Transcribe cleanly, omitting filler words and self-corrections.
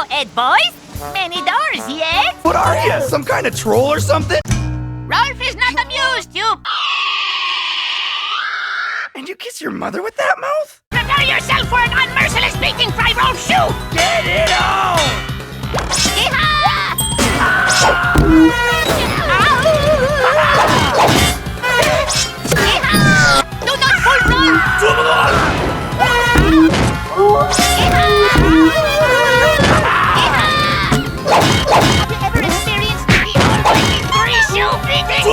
Hello, Ed boys. Many doors, yes? What are you, some kind of troll or something? Rolf is not amused, you... And you kiss your mother with that mouth? Prepare yourself for an unmerciless beating, Fry Rolf, shoot! Get it on! Do not full run! Have you ever experienced the almighty three-shoe beating?